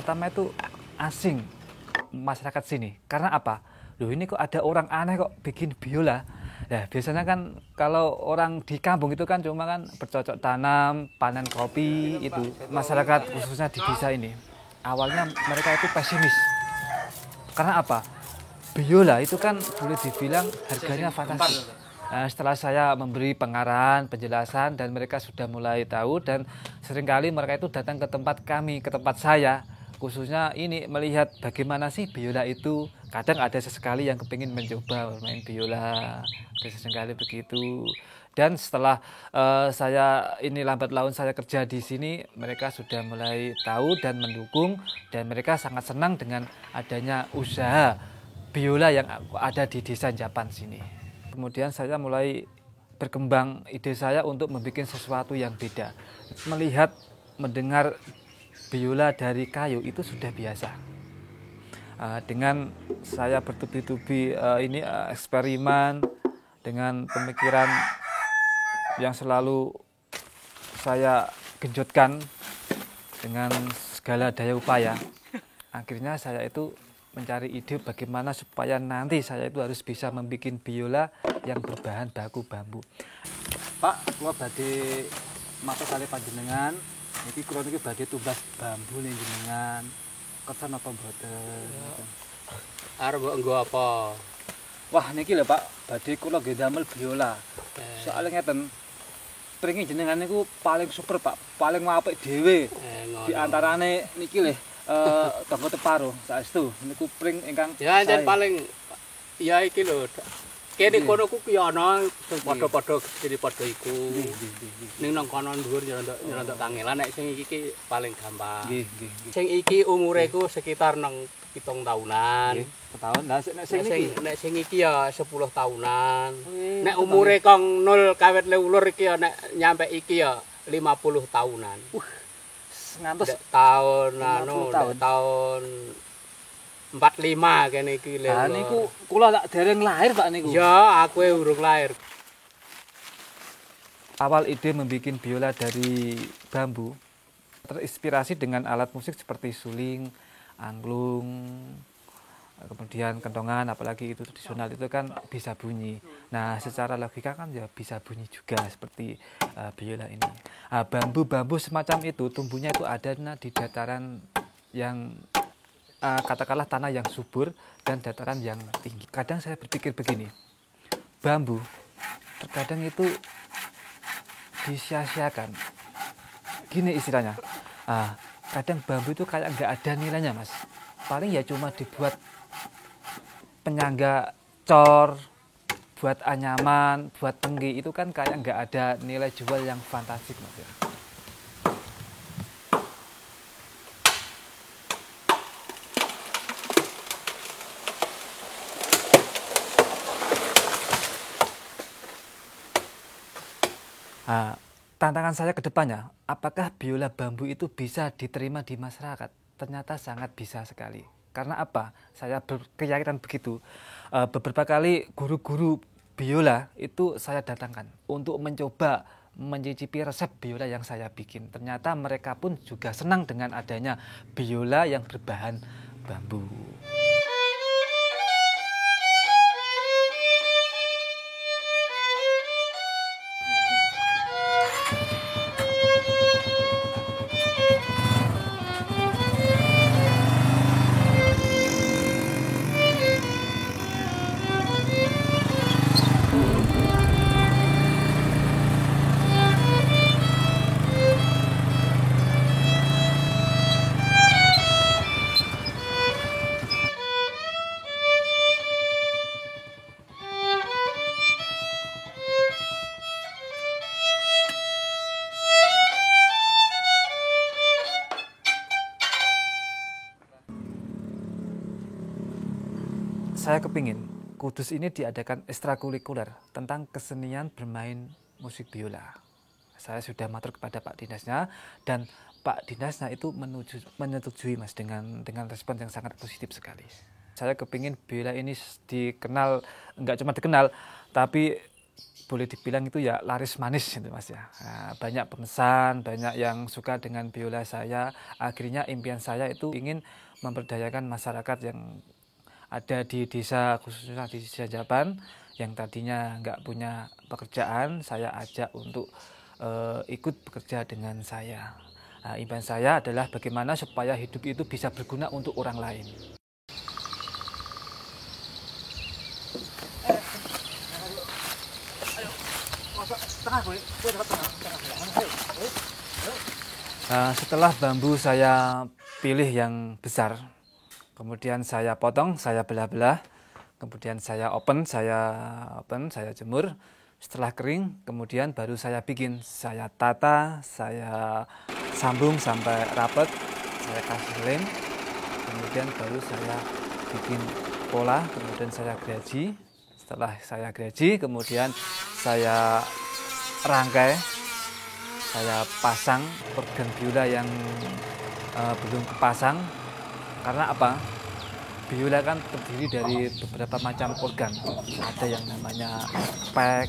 pertama-tama itu asing masyarakat sini. Karena apa? Loh ini kok ada orang aneh kok bikin biola. Nah biasanya kan kalau orang di kampung itu kan cuma kan bercocok tanam, panen kopi itu. Masyarakat khususnya di desa ini awalnya mereka itu pesimis. Karena apa? Biola itu kan boleh dibilang harganya fantastis. Nah, setelah saya memberi pengarahan, penjelasan dan mereka sudah mulai tahu dan seringkali mereka itu datang ke tempat kami, ke tempat saya khususnya ini melihat bagaimana sih biola itu. Kadang ada sesekali yang kepingin mencoba bermain biola, ada sesekali begitu. Dan setelah saya ini lambat laun saya kerja di sini, mereka sudah mulai tahu dan mendukung dan mereka sangat senang dengan adanya usaha biola yang ada di desa Japan sini. Kemudian saya mulai berkembang ide saya untuk membuat sesuatu yang beda. Melihat, mendengar biola dari kayu itu sudah biasa. Dengan saya bertubi-tubi eksperimen dengan pemikiran yang selalu saya genjotkan dengan segala daya upaya. Akhirnya saya itu mencari ide bagaimana supaya nanti saya itu harus bisa membuat biola yang berbahan baku bambu. Pak, kula badhe matur kalih panjenengan, niki kula niki badhe tumbas bambu ning jenengan. Kesan apa mboten? Arep mbok nggo apa? Wah, niki lho Pak, badhe kula nggih damel biola. Soale ngeten, pringin jenengan niku paling super Pak, paling apik dhewe. Di antarane niki lho tonggo teparo saestu niku pring ingkang ya jan paling ya iki lho. Kene kono ku ki ana padha-padha jadi padha iku. Ning nang kono dhuwur nyerontok kangelan nek sing iki paling gampang. Nggih. Sing iki umure ku sekitar nang 7 tahunan. Setahun. Lah nek sing iki ya 10 tahunan. Nek umure kong 0 kawit lewulur iki ya nek nyampe iki ya 50 tahunan. Ngantos tahun tahun 45 kene iki lho. Lah niku kula tak dereng lahir Pak niku. Ya, aku urung lahir. Awal ide membuat biola dari bambu terinspirasi dengan alat musik seperti suling, angklung, kemudian kentongan, apalagi itu tradisional itu kan bisa bunyi. Nah, secara logika kan ya bisa bunyi juga seperti biola ini. Bambu-bambu semacam itu tumbuhnya itu ada di dataran yang katakanlah tanah yang subur dan dataran yang tinggi. Kadang saya berpikir begini, bambu terkadang itu disia-siakan. Gini istilahnya, kadang bambu itu kayak nggak ada nilainya Mas. Paling ya cuma dibuat penyangga cor, buat anyaman, buat tenggi, itu kan kayak nggak ada nilai jual yang fantastik Mas ya. Tantangan saya ke depannya, apakah biola bambu itu bisa diterima di masyarakat? Ternyata sangat bisa sekali. Karena apa? Saya berkeyakinan begitu. Beberapa kali guru-guru biola itu saya datangkan untuk mencoba mencicipi resep biola yang saya bikin. Ternyata mereka pun juga senang dengan adanya biola yang berbahan bambu. Saya kepingin Kudus ini diadakan ekstrakurikuler tentang kesenian bermain musik biola. Saya sudah matur kepada Pak Dinasnya dan Pak Dinasnya itu menyetujui Mas dengan respon yang sangat positif sekali. Saya kepingin biola ini dikenal, enggak cuma dikenal, tapi boleh dibilang itu ya laris manis gitu Mas ya. Nah, banyak pemesan, banyak yang suka dengan biola saya. Akhirnya impian saya itu ingin memberdayakan masyarakat yang ada di desa, khususnya di desa Jaban yang tadinya nggak punya pekerjaan. Saya ajak untuk ikut bekerja dengan saya. Nah, impian saya adalah bagaimana supaya hidup itu bisa berguna untuk orang lain. Setelah bambu saya pilih yang besar, kemudian saya potong, saya belah-belah, kemudian saya open, saya jemur. Setelah kering, kemudian baru saya bikin, saya tata, saya sambung sampai rapat, saya kasih lem, kemudian baru saya bikin pola, kemudian saya geraji. Setelah saya geraji, kemudian saya rangkai, saya pasang organ biola yang belum kepasang. Karena apa? Biola kan terdiri dari beberapa macam organ. Ada yang namanya pack,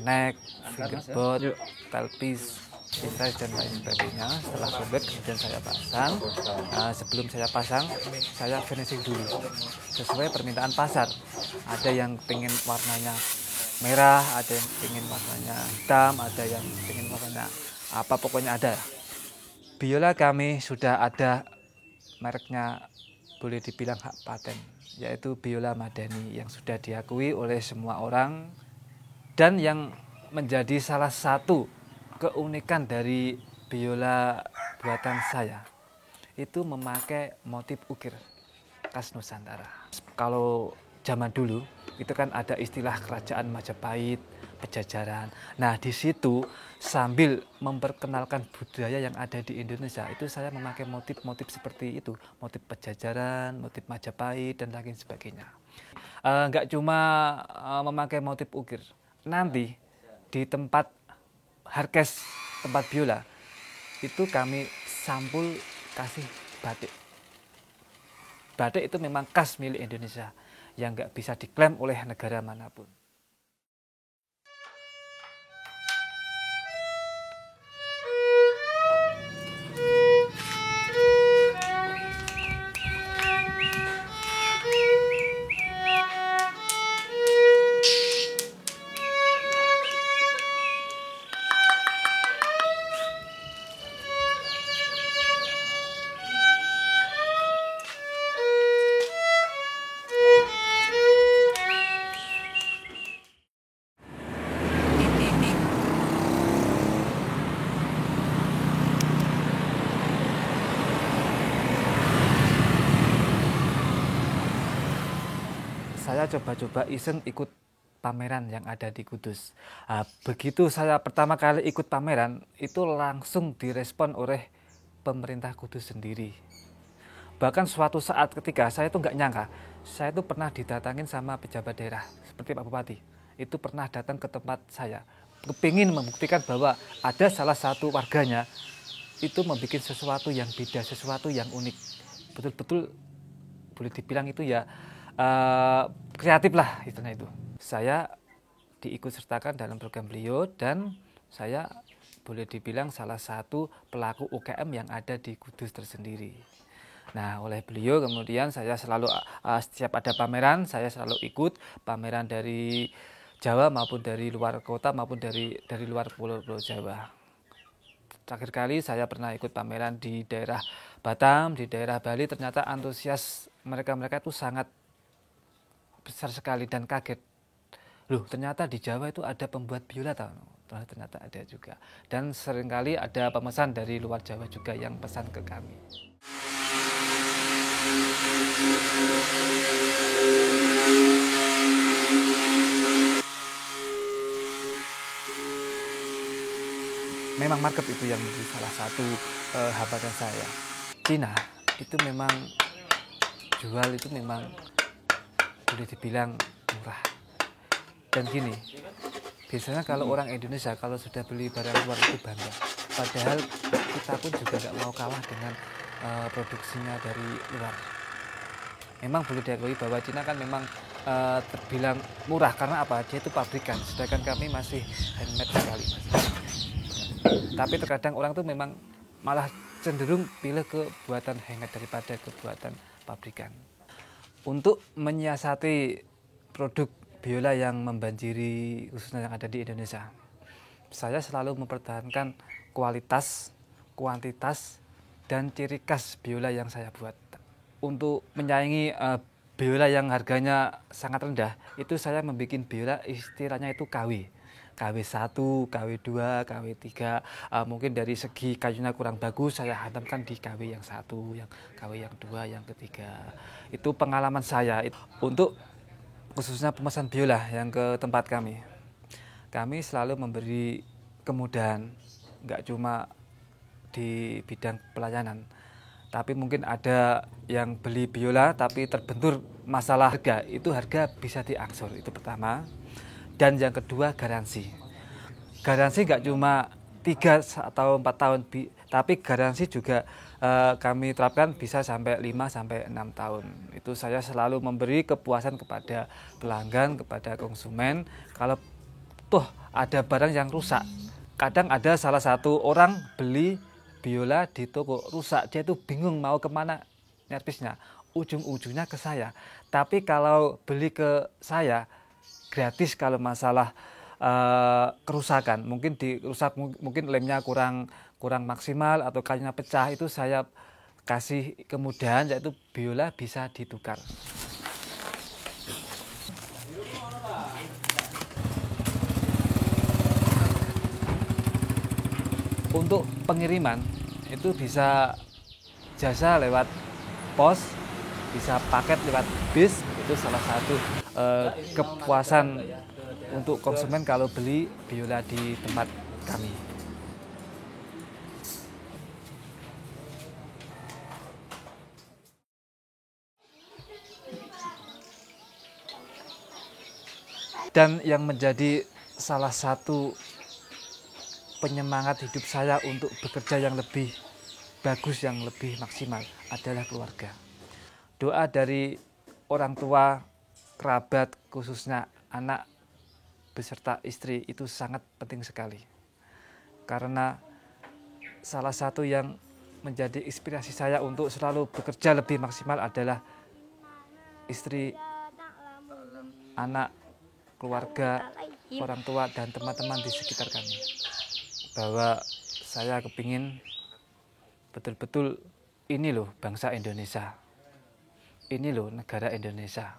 neck, fingerboard, tailpiece, insize dan lain sebagainya. Setelah sobek kemudian saya pasang. Sebelum saya pasang, saya finishing dulu sesuai permintaan pasar. Ada yang pengen warnanya merah, ada yang pengen warnanya hitam, ada yang pengen warnanya apa, pokoknya ada. Biola kami sudah ada mereknya, boleh dibilang hak paten, yaitu biola Madani yang sudah diakui oleh semua orang, dan yang menjadi salah satu keunikan dari biola buatan saya itu memakai motif ukir khas Nusantara. Kalau zaman dulu itu kan ada istilah kerajaan Majapahit, Pejajaran. Nah, di situ sambil memperkenalkan budaya yang ada di Indonesia, itu saya memakai motif-motif seperti itu, motif Pejajaran, motif Majapahit dan lain sebagainya. Nggak cuma memakai motif ukir, nanti di tempat harkes, tempat biola, itu kami sampul kasih batik. Batik itu memang khas milik Indonesia yang nggak bisa diklaim oleh negara manapun. Saya coba-coba iseng ikut pameran yang ada di Kudus. Begitu saya pertama kali ikut pameran, itu langsung direspon oleh pemerintah Kudus sendiri. Bahkan suatu saat ketika saya itu nggak nyangka, saya itu pernah didatangin sama pejabat daerah, seperti Pak Bupati. Itu pernah datang ke tempat saya, kepingin membuktikan bahwa ada salah satu warganya itu membuat sesuatu yang beda, sesuatu yang unik. Betul-betul boleh dibilang itu ya kreatif lah istilahnya itu. Saya diikut sertakan dalam program beliau dan saya boleh dibilang salah satu pelaku UKM yang ada di Kudus tersendiri. Nah, oleh beliau kemudian saya selalu setiap ada pameran, saya selalu ikut pameran dari Jawa maupun dari luar kota maupun dari luar pulau Jawa. Terakhir kali saya pernah ikut pameran di daerah Batam, di daerah Bali, ternyata antusias mereka itu sangat besar sekali dan kaget. Loh, ternyata di Jawa itu ada pembuat biola tahu. Ternyata ada juga. Dan seringkali ada pemesan dari luar Jawa juga yang pesan ke kami. Memang market itu yang menjadi salah satu hambatan saya. Cina itu memang jual itu memang boleh dibilang murah. Dan gini, biasanya kalau orang Indonesia kalau sudah beli barang luar itu bangga. Padahal kita pun juga nggak mau kalah dengan produksinya dari luar. Memang boleh diakui bahwa Cina kan memang terbilang murah karena apa? Dia itu pabrikan, sedangkan kami masih handmade sekali, Mas. Tapi terkadang orang tuh memang malah cenderung pilih ke buatan handmade daripada ke buatan pabrikan. Untuk menyiasati produk biola yang membanjiri khususnya yang ada di Indonesia, saya selalu mempertahankan kualitas, kuantitas, dan ciri khas biola yang saya buat. Untuk menyaingi biola yang harganya sangat rendah, itu saya membuat biola istilahnya itu KW. KW1, KW2, KW3, mungkin dari segi kayunya kurang bagus, saya hantamkan di KW yang 1, yang KW yang 2, yang ketiga. Itu pengalaman saya. Untuk khususnya pemesan biola yang ke tempat kami selalu memberi kemudahan, nggak cuma di bidang pelayanan, tapi mungkin ada yang beli biola tapi terbentur masalah harga, itu harga bisa diangsur, itu pertama. Dan yang kedua, garansi nggak cuma 3 atau 4 tahun, tapi garansi juga kami terapkan bisa sampai 5 sampai 6 tahun. Itu saya selalu memberi kepuasan kepada pelanggan, kepada konsumen. Kalau tuh ada barang yang rusak, kadang ada salah satu orang beli biola di toko rusak, dia itu bingung mau kemana nyervisnya, ujung-ujungnya ke saya. Tapi kalau beli ke saya gratis kalau masalah kerusakan, mungkin dirusak, mungkin lemnya kurang maksimal atau kayunya pecah, itu saya kasih kemudahan, yaitu biola bisa ditukar. Untuk pengiriman itu bisa jasa lewat pos, bisa paket lewat bis, itu salah satu kepuasan untuk konsumen kalau beli biola di tempat kami. Dan yang menjadi salah satu penyemangat hidup saya untuk bekerja yang lebih bagus, yang lebih maksimal adalah keluarga. Doa dari orang tua, kerabat, khususnya anak beserta istri itu sangat penting sekali. Karena salah satu yang menjadi inspirasi saya untuk selalu bekerja lebih maksimal adalah istri, anak, keluarga, orang tua, dan teman-teman di sekitar kami. Bahwa saya kepingin betul-betul ini loh bangsa Indonesia, ini loh negara Indonesia.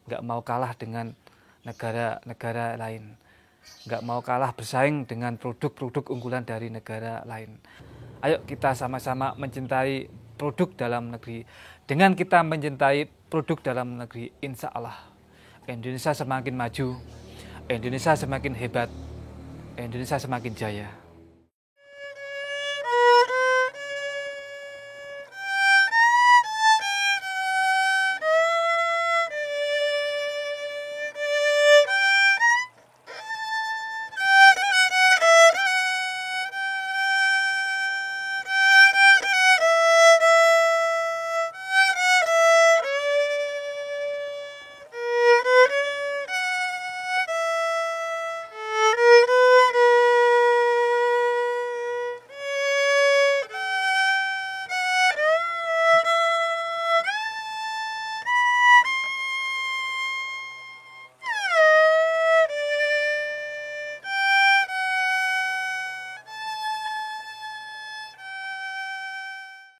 Nggak mau kalah dengan negara-negara lain, nggak mau kalah bersaing dengan produk-produk unggulan dari negara lain. Ayo kita sama-sama mencintai produk dalam negeri. Dengan kita mencintai produk dalam negeri, insya Allah Indonesia semakin maju, Indonesia semakin hebat, Indonesia semakin jaya.